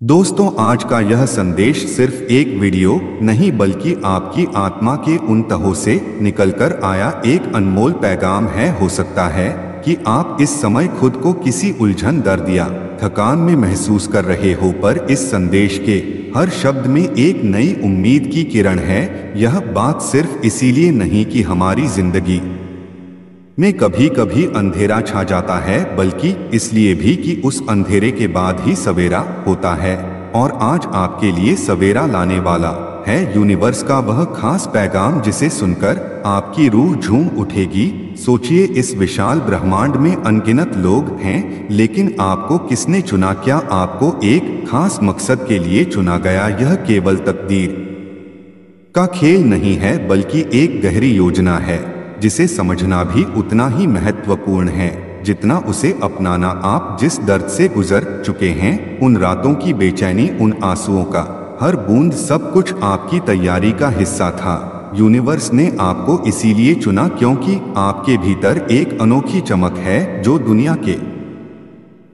दोस्तों, आज का यह संदेश सिर्फ एक वीडियो नहीं बल्कि आपकी आत्मा के उन तहों से निकलकर आया एक अनमोल पैगाम है। हो सकता है कि आप इस समय खुद को किसी उलझन, दर्द या थकान में महसूस कर रहे हो, पर इस संदेश के हर शब्द में एक नई उम्मीद की किरण है। यह बात सिर्फ इसीलिए नहीं कि हमारी जिंदगी में कभी कभी अंधेरा छा जाता है, बल्कि इसलिए भी कि उस अंधेरे के बाद ही सवेरा होता है। और आज आपके लिए सवेरा लाने वाला है यूनिवर्स का वह खास पैगाम जिसे सुनकर आपकी रूह झूम उठेगी। सोचिए, इस विशाल ब्रह्मांड में अनगिनत लोग हैं, लेकिन आपको किसने चुना? क्या आपको एक खास मकसद के लिए चुना गया? यह केवल तकदीर का खेल नहीं है, बल्कि एक गहरी योजना है जिसे समझना भी उतना ही महत्वपूर्ण है जितना उसे अपनाना। आप जिस दर्द से गुजर चुके हैं, उन रातों की बेचैनी, उन आंसुओं का हर बूंद, सब कुछ आपकी तैयारी का हिस्सा था। यूनिवर्स ने आपको इसीलिए चुना क्योंकि आपके भीतर एक अनोखी चमक है जो दुनिया के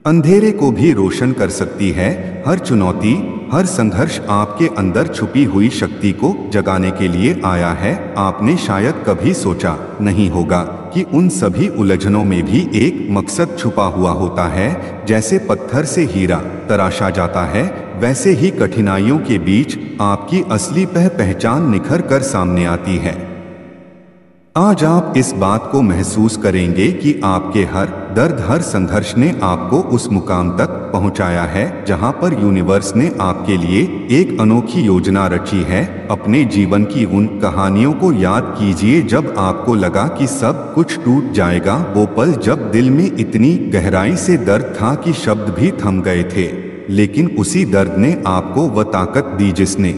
अंधेरे को भी रोशन कर सकती है। हर चुनौती, हर संघर्ष आपके अंदर छुपी हुई शक्ति को जगाने के लिए आया है। आपने शायद कभी सोचा नहीं होगा कि उन सभी उलझनों में भी एक मकसद छुपा हुआ होता है। जैसे पत्थर से हीरा तराशा जाता है, वैसे ही कठिनाइयों के बीच आपकी असली पहचान निखर कर सामने आती है। आज आप इस बात को महसूस करेंगे कि आपके हर दर्द, हर संघर्ष ने आपको उस मुकाम तक पहुंचाया है जहां पर यूनिवर्स ने आपके लिए एक अनोखी योजना रची है। अपने जीवन की उन कहानियों को याद कीजिए जब आपको लगा कि सब कुछ टूट जाएगा। वो पल जब दिल में इतनी गहराई से दर्द था कि शब्द भी थम गए थे, लेकिन उसी दर्द ने आपको वह ताकत दी जिसने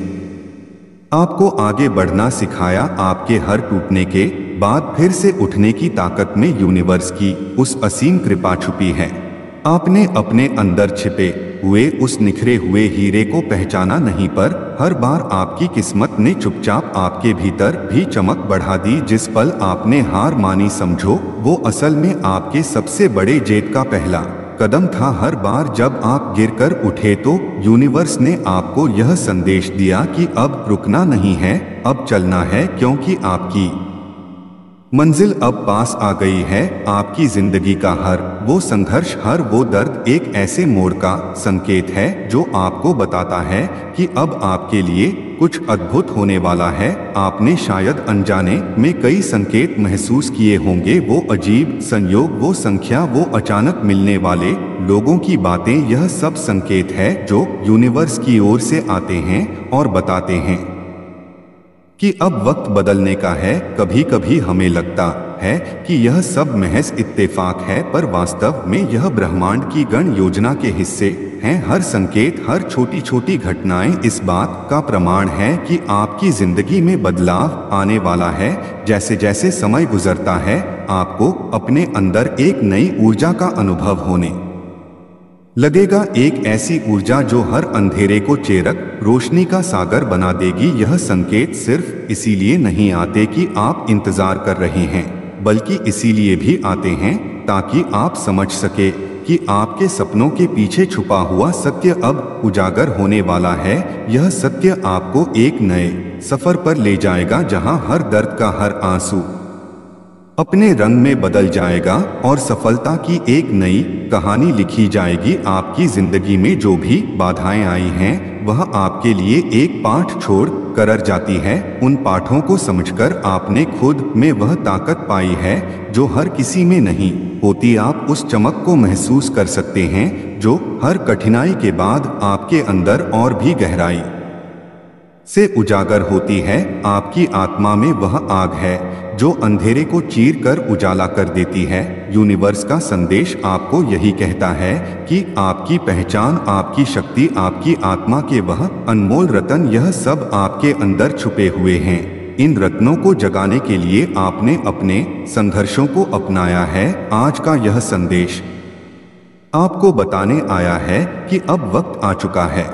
आपको आगे बढ़ना सिखाया। आपके हर टूटने के बाद फिर से उठने की ताकत में यूनिवर्स की उस असीम कृपा छुपी है। आपने अपने अंदर छिपे हुए उस निखरे हुए हीरे को पहचाना नहीं, पर हर बार आपकी किस्मत ने चुपचाप आपके भीतर भी चमक बढ़ा दी। जिस पल आपने हार मानी, समझो वो असल में आपके सबसे बड़े जेत का पहला कदम था। हर बार जब आप गिरकर उठे तो यूनिवर्स ने आपको यह संदेश दिया कि अब रुकना नहीं है, अब चलना है, क्योंकि आपकी मंजिल अब पास आ गई है। आपकी जिंदगी का हर वो संघर्ष, हर वो दर्द एक ऐसे मोड़ का संकेत है जो आपको बताता है कि अब आपके लिए कुछ अद्भुत होने वाला है। आपने शायद अनजाने में कई संकेत महसूस किए होंगे, वो अजीब संयोग, वो संख्या, वो अचानक मिलने वाले लोगों की बातें। यह सब संकेत है जो यूनिवर्स की ओर से आते हैं और बताते हैं कि अब वक्त बदलने का है। कभी कभी हमें लगता है कि यह सब महज इत्तेफाक है, पर वास्तव में यह ब्रह्मांड की गण योजना के हिस्से हैं। हर संकेत, हर छोटी छोटी घटनाएं इस बात का प्रमाण है कि आपकी जिंदगी में बदलाव आने वाला है। जैसे जैसे समय गुजरता है, आपको अपने अंदर एक नई ऊर्जा का अनुभव होने लगेगा, एक ऐसी ऊर्जा जो हर अंधेरे को चेरक रोशनी का सागर बना देगी। यह संकेत सिर्फ इसीलिए नहीं आते कि आप इंतजार कर रहे हैं, बल्कि इसीलिए भी आते हैं ताकि आप समझ सके कि आपके सपनों के पीछे छुपा हुआ सत्य अब उजागर होने वाला है। यह सत्य आपको एक नए सफर पर ले जाएगा जहां हर दर्द का हर आंसू अपने रंग में बदल जाएगा और सफलता की एक नई कहानी लिखी जाएगी। आपकी जिंदगी में जो भी बाधाएं आई हैं, वह आपके लिए एक पाठ छोड़ कर जाती है। उन पाठों को समझकर आपने खुद में वह ताकत पाई है जो हर किसी में नहीं होती। आप उस चमक को महसूस कर सकते हैं जो हर कठिनाई के बाद आपके अंदर और भी गहराई से उजागर होती है। आपकी आत्मा में वह आग है जो अंधेरे को चीर कर उजाला कर देती है। यूनिवर्स का संदेश आपको यही कहता है कि आपकी पहचान, आपकी शक्ति, आपकी आत्मा के वह अनमोल रत्न, यह सब आपके अंदर छुपे हुए हैं। इन रत्नों को जगाने के लिए आपने अपने संघर्षों को अपनाया है। आज का यह संदेश आपको बताने आया है कि अब वक्त आ चुका है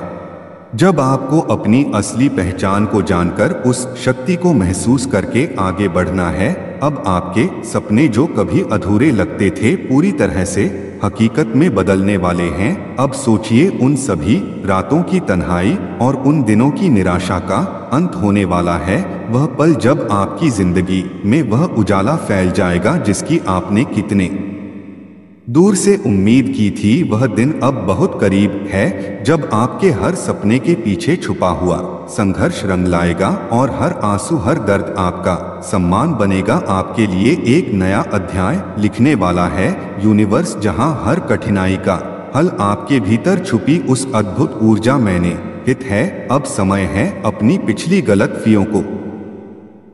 जब आपको अपनी असली पहचान को जानकर उस शक्ति को महसूस करके आगे बढ़ना है। अब आपके सपने जो कभी अधूरे लगते थे, पूरी तरह से हकीकत में बदलने वाले हैं। अब सोचिए उन सभी रातों की तन्हाई और उन दिनों की निराशा का अंत होने वाला है। वह पल जब आपकी जिंदगी में वह उजाला फैल जाएगा जिसकी आपने कितने दूर से उम्मीद की थी। वह दिन अब बहुत करीब है जब आपके हर सपने के पीछे छुपा हुआ संघर्ष रंग लाएगा और हर आंसू, हर दर्द आपका सम्मान बनेगा। आपके लिए एक नया अध्याय लिखने वाला है यूनिवर्स, जहां हर कठिनाई का हल आपके भीतर छुपी उस अद्भुत ऊर्जा मैंने हित है। अब समय है अपनी पिछली गलतफहमियों को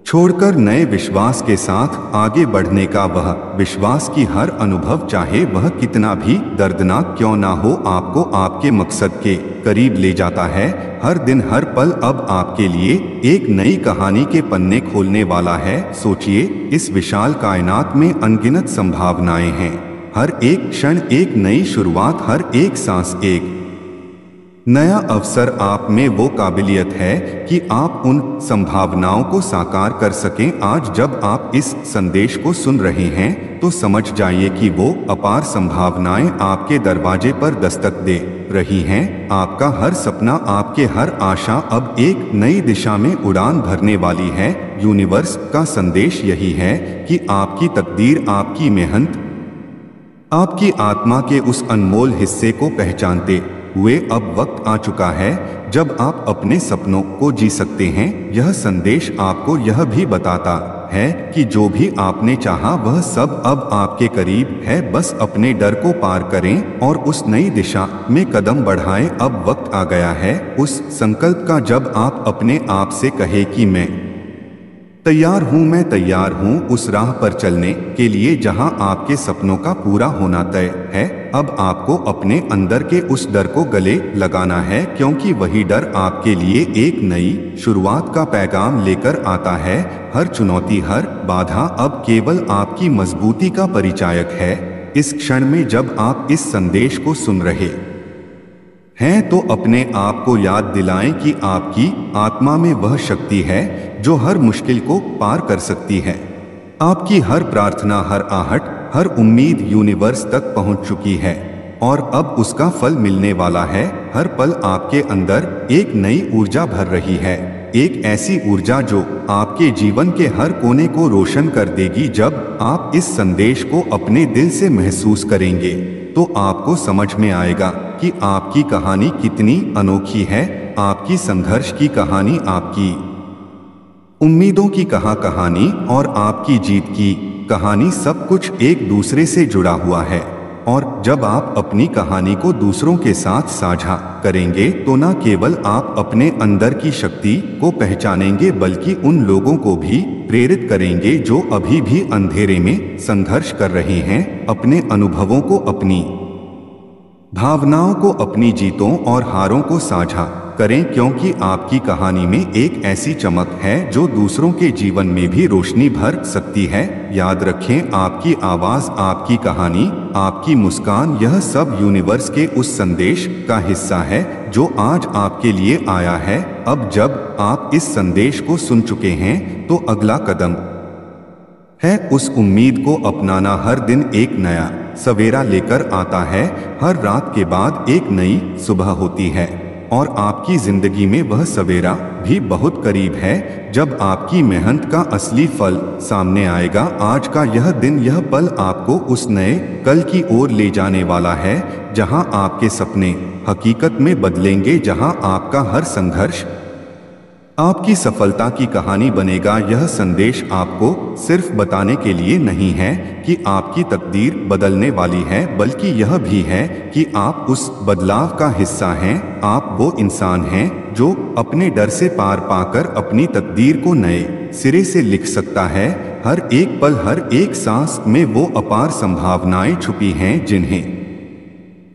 छोड़कर नए विश्वास के साथ आगे बढ़ने का। वह विश्वास की हर अनुभव, चाहे वह कितना भी दर्दनाक क्यों ना हो, आपको आपके मकसद के करीब ले जाता है। हर दिन, हर पल अब आपके लिए एक नई कहानी के पन्ने खोलने वाला है। सोचिए, इस विशाल कायनात में अनगिनत संभावनाएं हैं। हर एक क्षण एक नई शुरुआत, हर एक सांस एक नया अवसर। आप में वो काबिलियत है कि आप उन संभावनाओं को साकार कर सकें। आज जब आप इस संदेश को सुन रहे हैं तो समझ जाइए कि वो अपार संभावनाएं आपके दरवाजे पर दस्तक दे रही हैं। आपका हर सपना, आपके हर आशा अब एक नई दिशा में उड़ान भरने वाली है। यूनिवर्स का संदेश यही है कि आपकी तकदीर, आपकी मेहनत, आपकी आत्मा के उस अनमोल हिस्से को पहचानते हुए अब वक्त आ चुका है जब आप अपने सपनों को जी सकते हैं। यह संदेश आपको यह भी बताता है कि जो भी आपने चाहा वह सब अब आपके करीब है। बस अपने डर को पार करें और उस नई दिशा में कदम बढ़ाएं। अब वक्त आ गया है उस संकल्प का जब आप अपने आप से कहे कि मैं तैयार हूँ, मैं तैयार हूँ उस राह पर चलने के लिए जहाँ आपके सपनों का पूरा होना तय है। अब आपको अपने अंदर के उस डर को गले लगाना है, क्योंकि वही डर आपके लिए एक नई शुरुआत का पैगाम लेकर आता है। हर चुनौती, हर बाधा अब केवल आपकी मजबूती का परिचायक है। इस क्षण में जब आप इस संदेश को सुन रहे हैं तो अपने आप को याद दिलाएं कि आपकी आत्मा में वह शक्ति है जो हर मुश्किल को पार कर सकती है। आपकी हर प्रार्थना, हर आहट, हर उम्मीद यूनिवर्स तक पहुंच चुकी है और अब उसका फल मिलने वाला है। हर पल आपके अंदर एक नई ऊर्जा भर रही है, एक ऐसी ऊर्जा जो आपके जीवन के हर कोने को रोशन कर देगी। जब आप इस संदेश को अपने दिल से महसूस करेंगे तो आपको समझ में आएगा कि आपकी कहानी कितनी अनोखी है। आपकी संघर्ष की कहानी, आपकी उम्मीदों की कहानी और आपकी जीत की कहानी, सब कुछ एक दूसरे से जुड़ा हुआ है। और जब आप अपनी कहानी को दूसरों के साथ साझा करेंगे तो न केवल आप अपने अंदर की शक्ति को पहचानेंगे बल्कि उन लोगों को भी प्रेरित करेंगे जो अभी भी अंधेरे में संघर्ष कर रहे हैं। अपने अनुभवों को, अपनी भावनाओं को, अपनी जीतों और हारों को साझा करें, क्योंकि आपकी कहानी में एक ऐसी चमक है जो दूसरों के जीवन में भी रोशनी भर सकती है। याद रखें, आपकी आवाज, आपकी कहानी, आपकी मुस्कान, यह सब यूनिवर्स के उस संदेश का हिस्सा है जो आज आपके लिए आया है। अब जब आप इस संदेश को सुन चुके हैं तो अगला कदम है उस उम्मीद को अपनाना। हर दिन एक नया सवेरा लेकर आता है। हर रात के बाद एक नई सुबह होती है और आपकी जिंदगी में वह सवेरा भी बहुत करीब है जब आपकी मेहनत का असली फल सामने आएगा। आज का यह दिन, यह पल आपको उस नए कल की ओर ले जाने वाला है जहां आपके सपने हकीकत में बदलेंगे, जहां आपका हर संघर्ष आपकी सफलता की कहानी बनेगा। यह संदेश आपको सिर्फ बताने के लिए नहीं है कि आपकी तकदीर बदलने वाली है, बल्कि यह भी है कि आप उस बदलाव का हिस्सा हैं। आप वो इंसान हैं जो अपने डर से पार पाकर अपनी तकदीर को नए सिरे से लिख सकता है। हर एक पल, हर एक सांस में वो अपार संभावनाएं छुपी हैं जिन्हें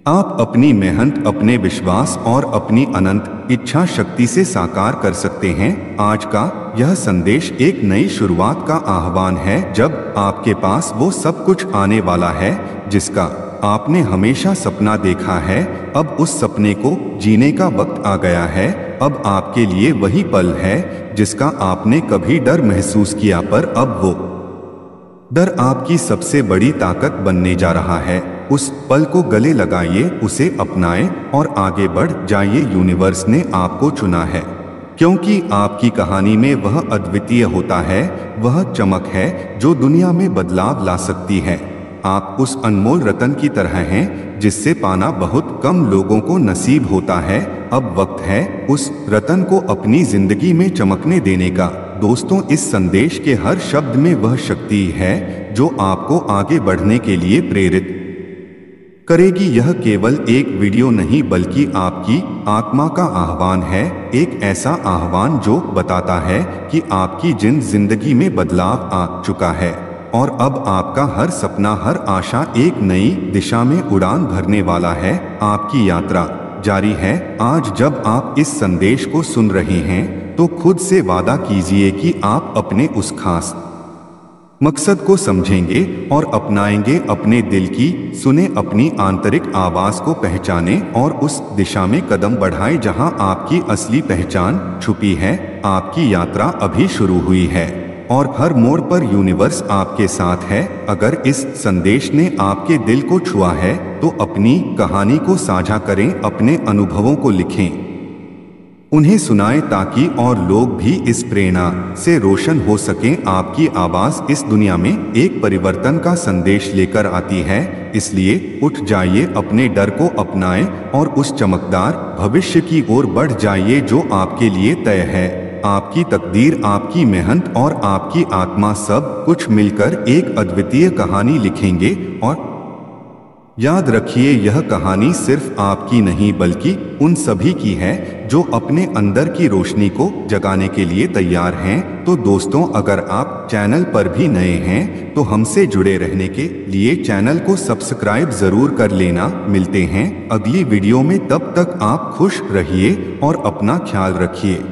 आप अपनी मेहनत, अपने विश्वास और अपनी अनंत इच्छा शक्ति से साकार कर सकते हैं। आज का यह संदेश एक नई शुरुआत का आह्वान है, जब आपके पास वो सब कुछ आने वाला है जिसका आपने हमेशा सपना देखा है। अब उस सपने को जीने का वक्त आ गया है। अब आपके लिए वही पल है जिसका आपने कभी डर महसूस किया, पर अब वो डर आपकी सबसे बड़ी ताकत बनने जा रहा है। उस पल को गले लगाइए, उसे अपनाएं और आगे बढ़ जाइए। यूनिवर्स ने आपको चुना है क्योंकि आपकी कहानी में वह अद्वितीय होता है, वह चमक है जो दुनिया में बदलाव ला सकती है। आप उस अनमोल रतन की तरह हैं जिससे पाना बहुत कम लोगों को नसीब होता है। अब वक्त है उस रतन को अपनी जिंदगी में चमकने देने का। दोस्तों, इस संदेश के हर शब्द में वह शक्ति है जो आपको आगे बढ़ने के लिए प्रेरित करेगी। यह केवल एक वीडियो नहीं बल्कि आपकी आत्मा का आह्वान है, एक ऐसा आह्वान जो बताता है कि आपकी जिंदगी में बदलाव आ चुका है और अब आपका हर सपना, हर आशा एक नई दिशा में उड़ान भरने वाला है। आपकी यात्रा जारी है। आज जब आप इस संदेश को सुन रहे हैं तो खुद से वादा कीजिए कि आप अपने उस खास मकसद को समझेंगे और अपनाएंगे। अपने दिल की सुने, अपनी आंतरिक आवाज को पहचाने और उस दिशा में कदम बढ़ाएं जहां आपकी असली पहचान छुपी है। आपकी यात्रा अभी शुरू हुई है और हर मोड़ पर यूनिवर्स आपके साथ है। अगर इस संदेश ने आपके दिल को छुआ है तो अपनी कहानी को साझा करें, अपने अनुभवों को लिखें, उन्हें सुनाएं ताकि और लोग भी इस प्रेरणा से रोशन हो सकें। आपकी आवाज इस दुनिया में एक परिवर्तन का संदेश लेकर आती है, इसलिए उठ जाइए, अपने डर को अपनाएं और उस चमकदार भविष्य की ओर बढ़ जाइए जो आपके लिए तय है। आपकी तकदीर, आपकी मेहनत और आपकी आत्मा सब कुछ मिलकर एक अद्वितीय कहानी लिखेंगे। और याद रखिए, यह कहानी सिर्फ आपकी नहीं बल्कि उन सभी की है जो अपने अंदर की रोशनी को जगाने के लिए तैयार हैं। तो दोस्तों, अगर आप चैनल पर भी नए हैं तो हमसे जुड़े रहने के लिए चैनल को सब्सक्राइब जरूर कर लेना। मिलते हैं अगली वीडियो में, तब तक आप खुश रहिए और अपना ख्याल रखिए।